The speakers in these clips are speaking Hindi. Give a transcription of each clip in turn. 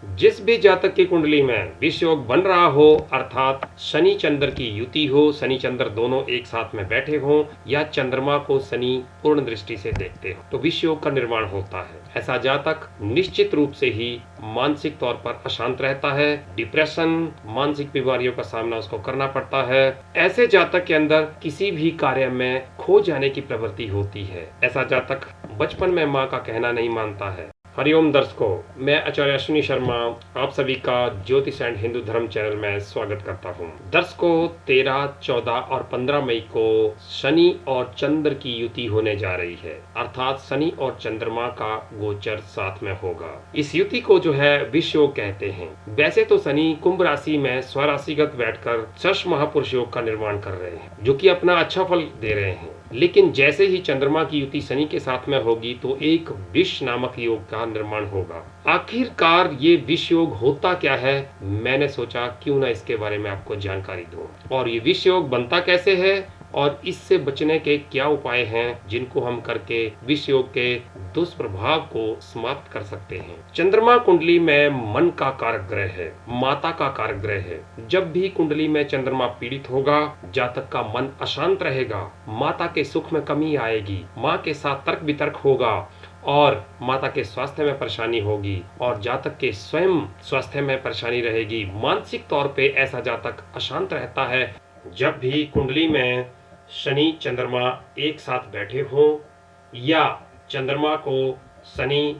जिस भी जातक की कुंडली में विष योग बन रहा हो, अर्थात शनि चंद्र की युति हो, शनि चंद्र दोनों एक साथ में बैठे हों या चंद्रमा को शनि पूर्ण दृष्टि से देखते हो, तो विष योग का निर्माण होता है। ऐसा जातक निश्चित रूप से ही मानसिक तौर पर अशांत रहता है, डिप्रेशन, मानसिक बीमारियों का सामना उसको करना पड़ता है। ऐसे जातक के अंदर किसी भी कार्य में खो जाने की प्रवृत्ति होती है। ऐसा जातक बचपन में माँ का कहना नहीं मानता है। हरिओम दर्शकों, मैं आचार्य अश्विनी शर्मा आप सभी का ज्योतिष एंड हिंदू धर्म चैनल में स्वागत करता हूं। दर्शकों, 13, 14 और 15 मई को शनि और चंद्र की युति होने जा रही है, अर्थात शनि और चंद्रमा का गोचर साथ में होगा। इस युति को जो है विष योग कहते हैं। वैसे तो शनि कुंभ राशि में स्वराशिगत बैठकर षष्ठ महापुरुष योग का निर्माण कर रहे हैं, जो कि अपना अच्छा फल दे रहे हैं। लेकिन जैसे ही चंद्रमा की युति शनि के साथ में होगी तो एक विष नामक योग का निर्माण होगा। आखिरकार ये विष योग होता क्या है, मैंने सोचा क्यों ना इसके बारे में आपको जानकारी दूं। और ये विष योग बनता कैसे है और इससे बचने के क्या उपाय हैं जिनको हम करके विष योग के दुष्प्रभाव को समाप्त कर सकते हैं। चंद्रमा कुंडली में मन का कारक ग्रह है, माता का कारक ग्रह है। जब भी कुंडली में चंद्रमा पीड़ित होगा, जातक का मन अशांत रहेगा, माता के सुख में कमी आएगी, माँ के साथ तर्क वितर्क होगा और माता के स्वास्थ्य में परेशानी होगी और जातक के स्वयं स्वास्थ्य में परेशानी रहेगी। मानसिक तौर पे ऐसा जातक अशांत रहता है। जब भी कुंडली में शनि चंद्रमा एक साथ बैठे हो या चंद्रमा को शनि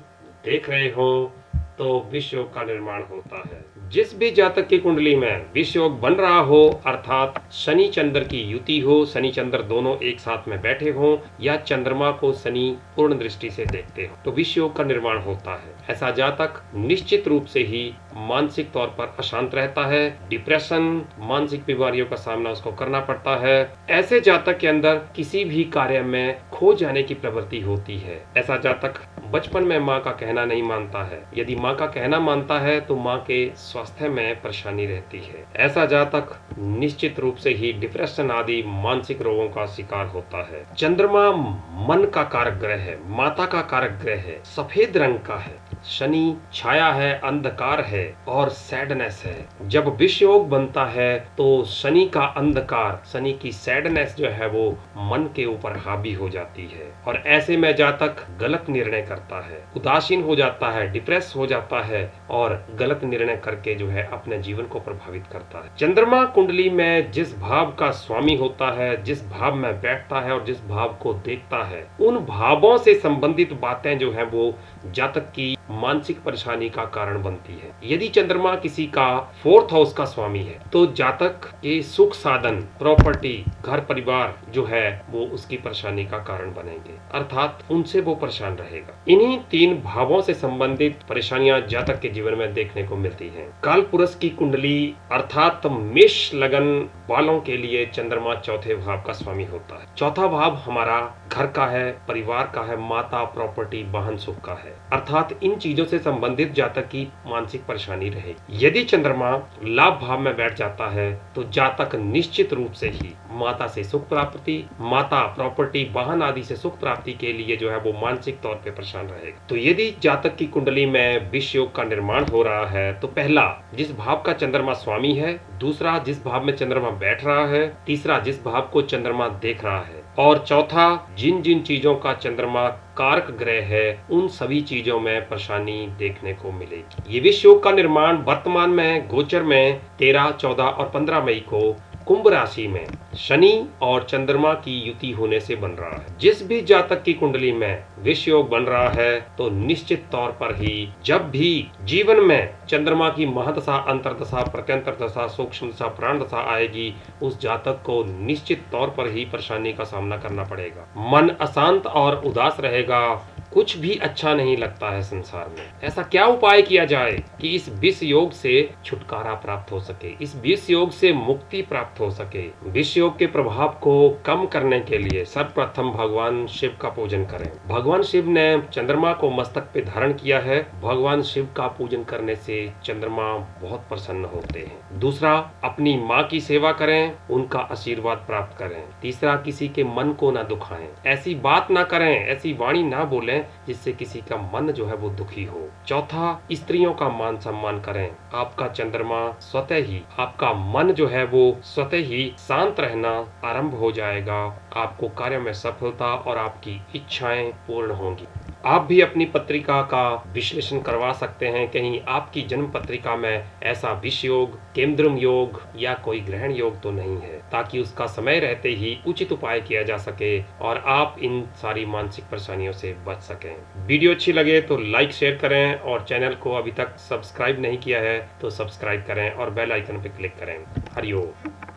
देख रहे हो तो विष योग का निर्माण होता है। जिस भी जातक की कुंडली में विष योग बन रहा हो, अर्थात शनि चंद्र की युति हो, शनि चंद्र दोनों एक साथ में बैठे हों या चंद्रमा को शनि पूर्ण दृष्टि से देखते हो, तो विष योग का निर्माण होता है। ऐसा जातक निश्चित रूप से ही मानसिक तौर पर अशांत रहता है, डिप्रेशन, मानसिक बीमारियों का सामना उसको करना पड़ता है। ऐसे जातक के अंदर किसी भी कार्य में खो जाने की प्रवृत्ति होती है। ऐसा जातक बचपन में माँ का कहना नहीं मानता है। यदि माँ का कहना मानता है तो माँ के स्वास्थ्य में परेशानी रहती है। ऐसा जातक निश्चित रूप से ही डिप्रेशन आदि मानसिक रोगों का शिकार होता है। चंद्रमा मन का कारक ग्रह है, माता का कारक ग्रह है, सफेद रंग का है। शनि छाया है, अंधकार है और सैडनेस है। जब विष योग बनता है तो शनि का अंधकार, शनि की सैडनेस जो है वो मन के ऊपर हावी हो जाती है और ऐसे में जातक गलत निर्णय करता है, उदासीन हो जाता है, डिप्रेस हो जाता है और गलत निर्णय करके जो है अपने जीवन को प्रभावित करता है। चंद्रमा कुंडली में जिस भाव का स्वामी होता है, जिस भाव में बैठता है और जिस भाव को देखता है, उन भावों से संबंधित बातें जो है वो जातक की मानसिक परेशानी का कारण बनती है। यदि चंद्रमा किसी का 4th हाउस का स्वामी है तो जातक के सुख साधन, प्रॉपर्टी, घर परिवार जो है वो उसकी परेशानी का कारण बनेंगे, अर्थात उनसे वो परेशान रहेगा। इन्हीं 3 भावों से संबंधित परेशानियां जातक के जीवन में देखने को मिलती हैं। काल पुरुष की कुंडली अर्थात मेष लगन वालों के लिए चंद्रमा 4थे भाव का स्वामी होता है। 4था भाव हमारा घर का है, परिवार का है, माता, प्रॉपर्टी, वाहन सुख का है, अर्थात इन चीजों से संबंधित जातक की मानसिक परेशानी रहेगी। यदि चंद्रमा लाभ भाव में बैठ जाता है तो जातक निश्चित रूप से ही माता से सुख प्राप्ति, माता, प्रॉपर्टी, वाहन आदि से सुख प्राप्ति के लिए जो है वो मानसिक तौर पे परेशान रहेगा। तो यदि जातक की कुंडली में विष योग का निर्माण हो रहा है तो पहला, जिस भाव का चंद्रमा स्वामी है, दूसरा जिस भाव में चंद्रमा बैठ रहा है, तीसरा जिस भाव को चंद्रमा देख रहा है और चौथा जिन जिन चीजों का चंद्रमा कारक ग्रह है उन सभी चीजों में परेशानी देखने को मिलेगी। ये विष योग का निर्माण वर्तमान में गोचर में 13, 14 और 15 मई को कुंभ राशि में शनि और चंद्रमा की युति होने से बन रहा है। जिस भी जातक की कुंडली में विष योग बन रहा है तो निश्चित तौर पर ही जब भी जीवन में चंद्रमा की महादशा, अंतरदशा, प्रत्यंतर दशा, सूक्ष्म दशा, प्राण दशा आएगी, उस जातक को निश्चित तौर पर ही परेशानी का सामना करना पड़ेगा। मन अशांत और उदास रहेगा, कुछ भी अच्छा नहीं लगता है संसार में। ऐसा क्या उपाय किया जाए कि इस विष योग से छुटकारा प्राप्त हो सके, इस विष योग से मुक्ति प्राप्त हो सके। विष योग के प्रभाव को कम करने के लिए सर्वप्रथम भगवान शिव का पूजन करें। भगवान शिव ने चंद्रमा को मस्तक पे धारण किया है। भगवान शिव का पूजन करने से चंद्रमा बहुत प्रसन्न होते हैं। दूसरा, अपनी माँ की सेवा करें, उनका आशीर्वाद प्राप्त करें। तीसरा, किसी के मन को ना दुखाएं, ऐसी बात ना करें, ऐसी वाणी ना बोलें करें जिससे किसी का मन जो है वो दुखी हो। चौथा, स्त्रियों का मान सम्मान करें। आपका चंद्रमा स्वतः ही, आपका मन जो है वो स्वतः ही शांत रहना आरंभ हो जाएगा। आपको कार्य में सफलता और आपकी इच्छाएं पूर्ण होंगी। आप भी अपनी पत्रिका का विश्लेषण करवा सकते हैं। कहीं आपकी जन्म पत्रिका में ऐसा विष योग, केंद्रम योग या कोई ग्रहण योग तो नहीं है, ताकि उसका समय रहते ही उचित उपाय किया जा सके और आप इन सारी मानसिक परेशानियों से बच सकें। वीडियो अच्छी लगे तो लाइक शेयर करें और चैनल को अभी तक सब्सक्राइब नहीं किया है तो सब्सक्राइब करें और बेल आइकन पर क्लिक करें। हरिओम।